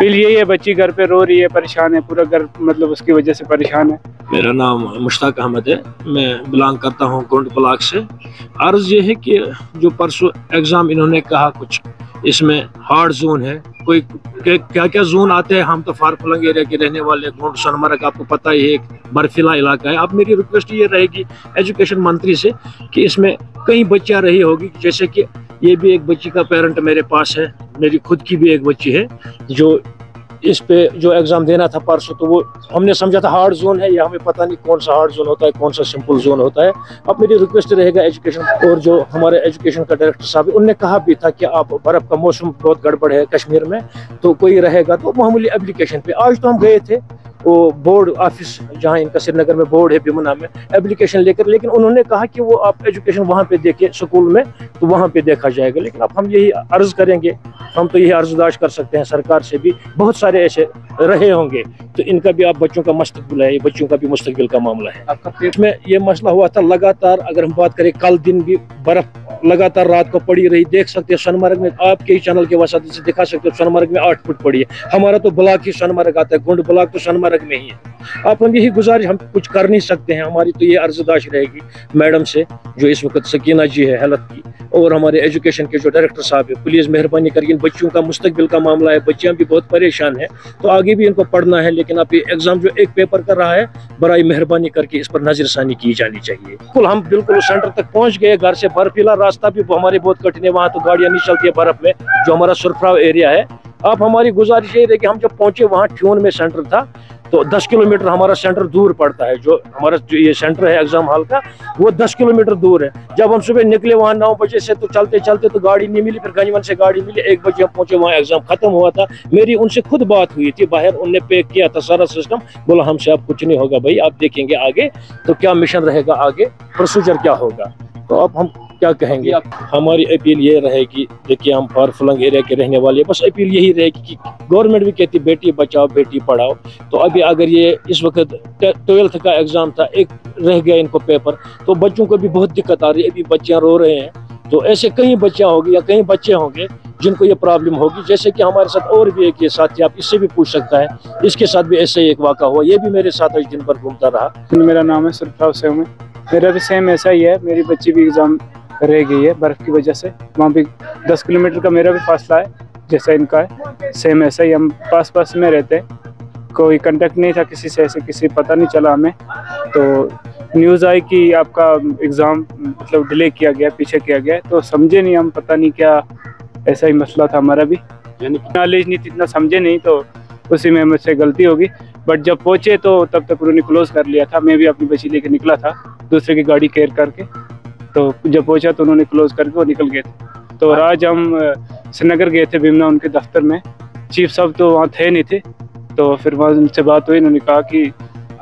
Appeal यही है, बच्ची घर पे रो रही है, परेशान है, पूरा घर मतलब उसकी वजह से परेशान है। मेरा नाम मुश्ताक अहमद है, मैं बिलोंग करता हूँ गोंड ब्लॉक से। अर्ज ये है कि जो परसों एग्ज़ाम इन्होंने कहा कुछ इसमें हार्ड जोन है, कोई क्या क्या जोन आते हैं। हम तो फारफलंग एरिया के रहने वाले, गोंड सोनमर्ग आपको पता ही है एक बर्फीला इलाका है। अब मेरी रिक्वेस्ट ये रहेगी एजुकेशन मंत्री से कि इसमें कई बच्चियाँ रही होगी, जैसे कि ये भी एक बच्ची का पेरेंट मेरे पास है, मेरी खुद की भी एक बच्ची है जो इस पे जो एग्ज़ाम देना था परसों, तो वो हमने समझा था हार्ड जोन है, या हमें पता नहीं कौन सा हार्ड जोन होता है, कौन सा सिंपल जोन होता है। अब मेरी रिक्वेस्ट रहेगा एजुकेशन, और जो हमारे एजुकेशन का डायरेक्टर साहब उनने कहा भी था कि आप बर्फ़ का मौसम बहुत गड़बड़ है कश्मीर में, तो कोई रहेगा तो मामूली एप्लीकेशन पे। आज तो हम गए थे वो बोर्ड ऑफिस जहाँ इनका श्रीनगर में बोर्ड है बिमुना में, एप्लीकेशन लेकर, लेकिन उन्होंने कहा कि वो आप एजुकेशन वहाँ पे देखिए स्कूल में, तो वहाँ पे देखा जाएगा। लेकिन अब हम यही अर्ज करेंगे, हम तो यही अर्जदाश कर सकते हैं सरकार से भी, बहुत सारे ऐसे रहे होंगे, तो इनका भी आप बच्चों का मुस्तकबिल है, ये बच्चों का भी मुस्तकबिल का मामला है। आपका पेट में ये मसला हुआ था लगातार, अगर हम बात करें कल दिन भी बर्फ लगातार रात को पड़ी रही, देख सकते हैं सोनमर्ग में, आपके ही चैनल के वसात से दिखा सकते हो, सोनमर्ग में 8 फुट पड़ी है। हमारा तो ब्लॉक ही सोनमर्ग आता है, गोंड ब्लॉक तो सोनमर्ग में ही है। आप हम यही गुजारिश, हम कुछ कर नहीं सकते हैं, हमारी तो ये अर्जदाश रहेगी मैडम से जो इस वक्त सकीना जी है हेल्थ की, और हमारे एजुकेशन के जो डायरेक्टर साहब है, प्लीज मेहरबानी करके इन बच्चों का मुस्तकबिल का मामला है, बच्चियां भी बहुत परेशान है, तो आगे भी इनको पढ़ना है, लेकिन आप ये एग्जाम जो एक पेपर कर रहा है, बराई मेहरबानी करके इस पर नजरसानी की जानी चाहिए। बिल्कुल हम बिल्कुल सेंटर तक पहुंच गए, घर से बर्फीला रास्ता भी हमारे बहुत कठिन है, वहाँ तो गाड़ियां नहीं चलती है बर्फ में, जो हमारा सुरफराव एरिया है। आप हमारी गुजारिश ये रही कि हम जब पहुंचे वहाँ ट्यून में सेंटर था, तो 10 किलोमीटर हमारा सेंटर दूर पड़ता है, जो हमारा जो ये सेंटर है एग्जाम हॉल का, वो 10 किलोमीटर दूर है। जब हम सुबह निकले वहाँ 9 बजे से, तो चलते चलते तो गाड़ी नहीं मिली, फिर गंजवन से गाड़ी मिली, 1 बजे हम पहुंचे, वहाँ एग्जाम खत्म हुआ था। मेरी उनसे खुद बात हुई थी बाहर, उनने पैक किया था सारा सिस्टम, बोला हमसे अब कुछ नहीं होगा भाई, आप देखेंगे आगे तो क्या मिशन रहेगा, आगे प्रोसीजर क्या होगा। तो अब हम क्या कहेंगे, हमारी अपील ये रहेगी, देखिए हम फारफलंग एरिया के रहने वाले, बस अपील यही रहेगी कि गवर्नमेंट भी कहती बेटी बचाओ बेटी पढ़ाओ, तो अभी अगर ये इस वक्त 12th का एग्जाम था, एक रह गया इनको पेपर, तो बच्चों को भी बहुत दिक्कत आ रही है, अभी बच्चियां रो रहे हैं। तो ऐसे कई बच्चियां होंगी या कई बच्चे होंगे जिनको ये प्रॉब्लम होगी, जैसे कि हमारे साथ और भी एक ये साथी, आप इससे भी पूछ सकता है, इसके साथ भी ऐसे ही एक वाक़ा हुआ, ये भी मेरे साथ आज दिन भर घूमता रहा। मेरा नाम है सुरफराव से, मेरा भी सेम ऐसा ही है, मेरी बच्ची भी एग्जाम रह गई है बर्फ की वजह से, वहाँ भी 10 किलोमीटर का मेरा भी फासला है जैसा इनका है, सेम ऐसा ही, हम पास पास में रहते हैं, कोई कांटेक्ट नहीं था किसी से, ऐसे किसी पता नहीं चला हमें, तो न्यूज़ आई कि आपका एग्ज़ाम मतलब डिले किया गया, पीछे किया गया, तो समझे नहीं हम, पता नहीं क्या ऐसा ही मसला था हमारा भी, यानी नॉलेज नहीं, इतना समझे नहीं, तो उसी में मुझसे गलती होगी। बट जब पहुँचे तो तब तक उन्होंने क्लोज कर लिया था, मैं भी अपनी बच्ची लेकर निकला था दूसरे की गाड़ी केयर करके, तो जब पहुंचा तो उन्होंने क्लोज करके वो निकल गए थे। तो आज हम श्रीनगर गए थे बिमना उनके दफ्तर में, चीफ साहब तो वहाँ थे नहीं थे, तो फिर वहाँ उनसे बात हुई, उन्होंने कहा कि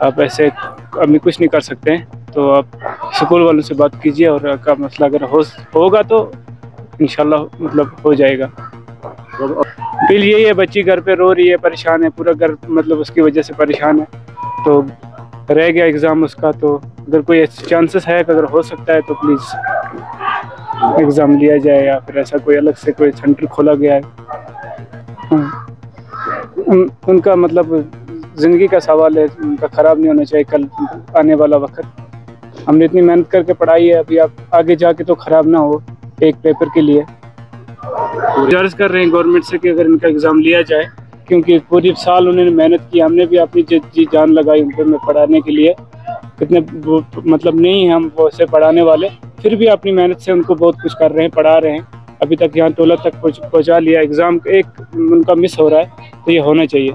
आप ऐसे अभी कुछ नहीं कर सकते हैं, तो आप स्कूल वालों से बात कीजिए, और आपका मसला अगर होगा तो इंशाल्लाह मतलब हो जाएगा। फिर यही है, बच्ची घर पे रो रही है, परेशान है, पूरा घर मतलब उसकी वजह से परेशान है, तो रह गया एग्ज़ाम उसका, तो अगर कोई चांसेस है अगर हो सकता है तो प्लीज़ एग्ज़ाम लिया जाए, या फिर ऐसा कोई अलग से कोई सेंटर खोला गया है। उनका मतलब ज़िंदगी का सवाल है, उनका ख़राब नहीं होना चाहिए कल आने वाला वक्त। हमने इतनी मेहनत करके पढ़ाई है, अभी आप आगे जाके तो ख़राब ना हो एक पेपर के लिए। गुजारिश कर रहे हैं गवर्नमेंट से कि अगर इनका एग्ज़ाम लिया जाए, क्योंकि पूरी साल उन्होंने मेहनत की, हमने भी अपनी जी जान लगाई उनको में पढ़ाने के लिए, कितने मतलब नहीं हम वो से पढ़ाने वाले, फिर भी अपनी मेहनत से उनको बहुत कुछ कर रहे हैं, पढ़ा रहे हैं, अभी तक यहाँ 12 तक पहुँचा लिया। एग्ज़ाम एक उनका मिस हो रहा है, तो ये होना चाहिए।